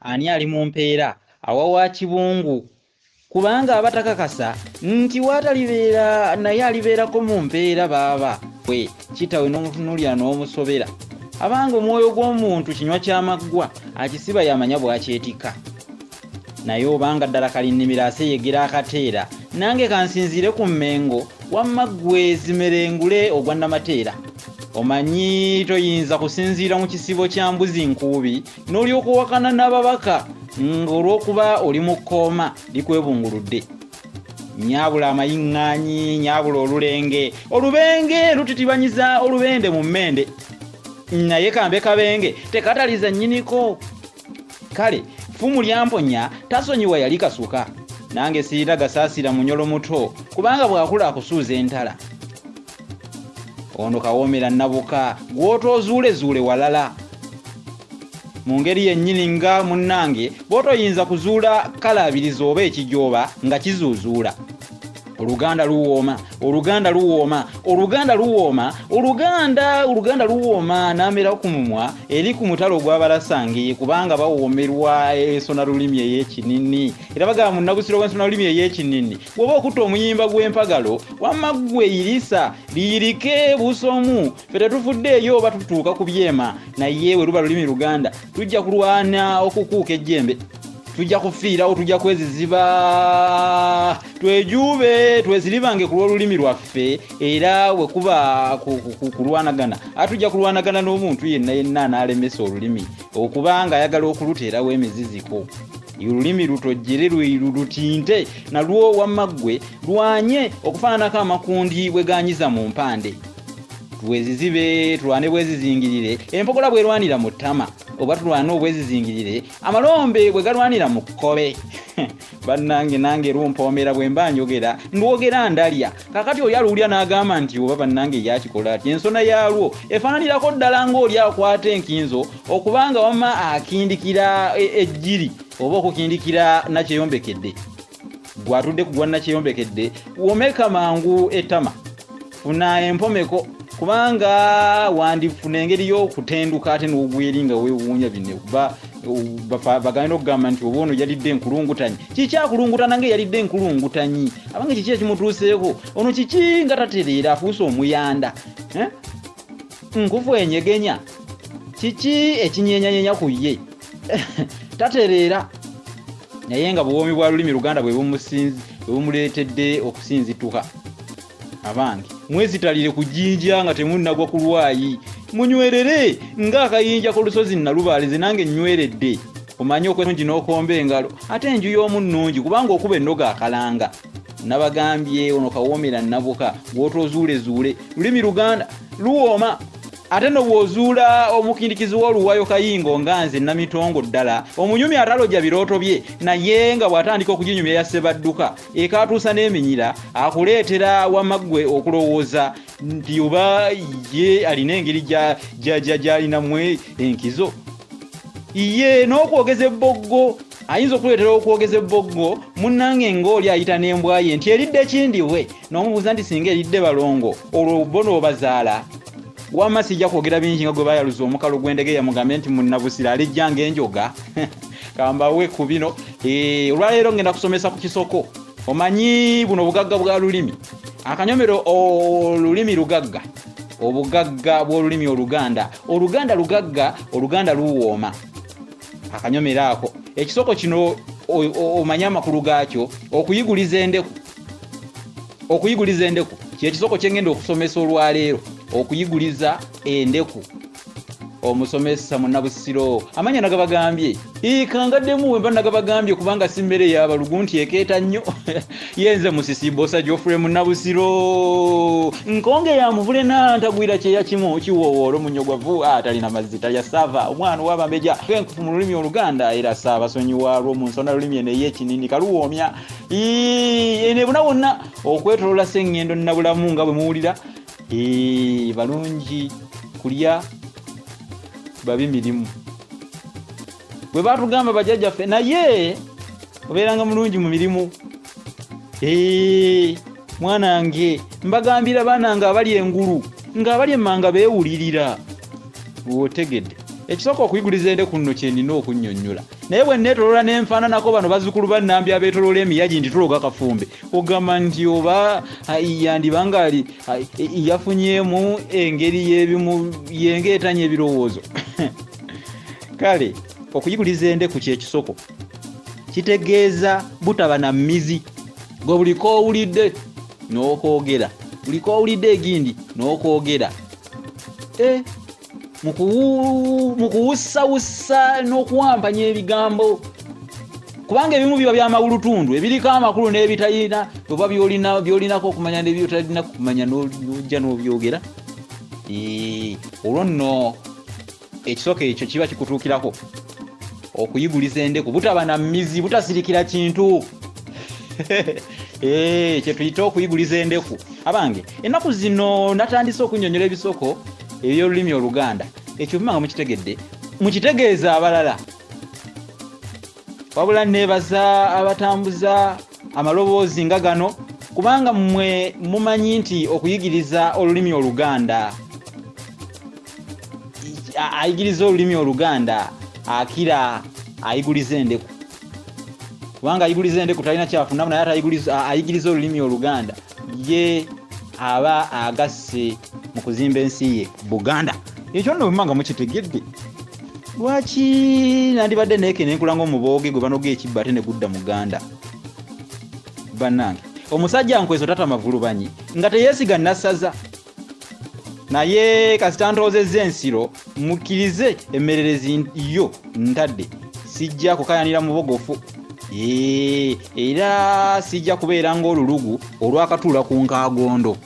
ani ali mu mpeera awawa kibungu kubanga abatakakasa nti watalibeera naye alibeerako mu mpeera baaba we kitawe n'omutunulira n'omusobera abanga omwoyo gw'omuntu kinywa kyamaggwa akisiba yamanya bwakyetika naye obanga ddala kalinnimira aseyegera akateera nange kansinziire ku mmengo wamma ggwe zimerengule ogwa Namateera omanyi toyinza kusinziira mu kisibo kya mbuzi nkuubi n'olyoka owakana n'ababaka ng'olwokuba oli mu kkooma likwebunguludde nyabula amayiŋŋaanyi nyabula olubenge lutitibanyiza olubende mu mmende naye kambe kabenge tekataliza nnyiniko kale fumu lyamponya tasonyiwa yali kasuka nange siira gasaasira munyolo muto kubanga bwakula akusuuza entala ono kawoomera nabuka gw'otoozuulezuule walala mu ngeri yennyini nga munnange bw'otoyinza kuzuula kalabiriza oba ekijooba nga kizuuzuula oluganda luwooma n'amera ku mumwa eri ku mutalo gw'abalasange kubanga bawoomerwa ensona lulimi ey'ekinini era bagamba mu nnabusiro w'ensona lulimi ey'ekinini bw'oba okutta omuyimba gw'empagalo wamma ggwe irisa liyirike busomu ffe tetufuddeeyo oba tutuuka ku byema naye we luba lulimi luganda tujja kulwana okukuuka ejjembe tujja kufiirawo tujja kweziziba twejuube tweziribange ku lw'olulimi lwaffe era we kuba kulwanagana atujja kulwanagana n'omuntu yenna anaalemesa olulimi okubanga ayagala okuluteerawo emiziziko olulimi lutojjere lutinte nalwo wamma ggwe lwanye okufaananako amakundi bwe ganyiza mu mpande bwezizibe tulwane bwezizingirire empogola bwerwanira mu ttama oba tulwane obwezizingirire amalombe bwe galwanira mu kkobe bannange nange lumpoomera bwe mba njogera ndwogera ndalya kakati oli aluwulya n'agamba nti oba bannange yakikola ati ensona yaalwo efaananirako ddala ng'oli akwata enkinzo okubanga wamma akindikira ejjiri oba okukindikira nakyeyombekedde gwatudde ku gwa nakyeyombekedde womeka mangu ettama funa empomeko kubanga wandifuna engeri y'okutenduka ate n'ogweri nga weewuunya bino kuba bagenda okugamba nti oba ono yalidde enkulungutanyi kikyakulungutana nga yalidde enkulungutanyi abange kiki ekimutuuseeko ono kiki nga tatereera afuuse omuyanda nkufu enyegenya kiki ekinyenyanyenya ku ye tatereera naye nga buwoomi bwa lulimi luganda bwe bumuleetedde okusinzituka abange mwezitalire ku jjinja nga temunnagwa ku lwayi munywerere ng'akayinja ku lusozi nalubaalize nange nnyweredde omanye okwungi n'okomba engalo ate enju y'omu nnungi kubanga okuba ennoga akalanga nabagambye ono kawoomera nabuka gw'otoozuulezuule lulimi luganda luwooma ate no bw'ozuula omukindikizi w'oluwayo kayingo nga nze namitongo ddala omunyumi atalojja birooto bye naye nga bw'atandika okuginyumya yassebadduka ekaatuusa n'eminyira akuleetera wamaggwe okulowooza nti oba ye alina engeri gy'alinamu enkizo ye n'okwogeza ebboggo ayinza okuleetera okwogeza ebboggo munnange ng'oli ayita n'embwa ye nti eridde kindi we n'omubuuza nti singa eridde balongo olwo bo n'obazaala wamma sijja kwogera bingi nga gwe bayaluza omukalo gw'endege yamugambe nti munnabusira alijjanga enjoga kambawe ku bino olwaleero ngenda kusomesa ku kisoko omanyi buno obugagga bwa lulimi akanyomero olulimi lugagga obugagga bw'olulimi oluganda lugagga oluganda luwooma akanyomero ako ekisoko kino omanye amakulu gaakyo okuyiguliza endeku kyekisoko kyengenda okusomesa olwaleero okuyiguliza endeku omusomesa munnabusiro amanya nagabagambye ikangaddemu wemba nagabagambye kubanga simmere y'abalugu nti ekeeta nnyo yenze musisibosa Geoffrey munnabusiro nkonge yamuvule nantagwira kyeya kimu kiwowoolo munyogwavu atalina mazzi talya sava omwana ow'abameja enkufu mu lulimi oluganda era saaba sonyiwaalwo mu nsona lulimi eno ey'ekinini kaluwoomya ene buna bonna okwetolola sengendo nnabulamu nga bwe muwulira balungi kulya babi mirimu bwe batugamba bajjajjaffe naye obeeranga mulungi mu mirimu mwanange mbagambira baana nga abali engulu nga abali emmanga beewulirira otegedde ekisooka okuyiguliza endeku nno kye nina okunnyonnyola naye bwe neetolola n'enfaananako bano bazzukulu bannambi abeetolola emiyagi nti tuloga kafumbe ogamba nti oba yandiba ngaali yafunyeemu engeri yengeetanya ebirowoozo kale okuyiguliza endeku kyekisoko kitegeeza butaba na mmizi gwe buliko owulidde n'okwogera buliko owulidde egindi n'okwogera mu kuwussawussa n'okuwampanya ebigambo kubanga ebimu biba byamawulutundu ebiriko amakulu n'ebitalina oba byolinako okumanya n'ebyotalina kumanya n'ojja n'obyogera olwo nno ekisoko ekyo kiba kikutuukirako okuyiguliza endeku butaba na mmizi butasirikira kintu kye tuyita okuyiguliza endeku abange ennaku zino natandise okunnyonnyola ebisoko eby'olulimi Oluganda ekyo bimanga mukitegeeza abalala wabula neebaza abatambuza amaloboozi nga gano kubanga mmwe mumanyi nti okuyigiriza olulimi Oluganda ayigiriza olulimi Oluganda akira ayiguliza endeku kubanga ayiguliza endeku talina kyafuna naye ayigiriza olulimi Oluganda ye aba agasse mu kuzimba ensi ye Buganda ekyo nno bimanga mukitegedde lwaki nandibadde neeke nenkulanga omubooge gwe banoga ekibba ate ne gudda Muganda bannange omusajja nkweso tata mavulubanyi nga teyeesiga nassaza naye kasita ntoozezza ensiro mukkirize emmererezi yo ntadde sijja kukayanira mubogofu era sijja kubeera ng'olulugu olwakatuula ku nkaagondo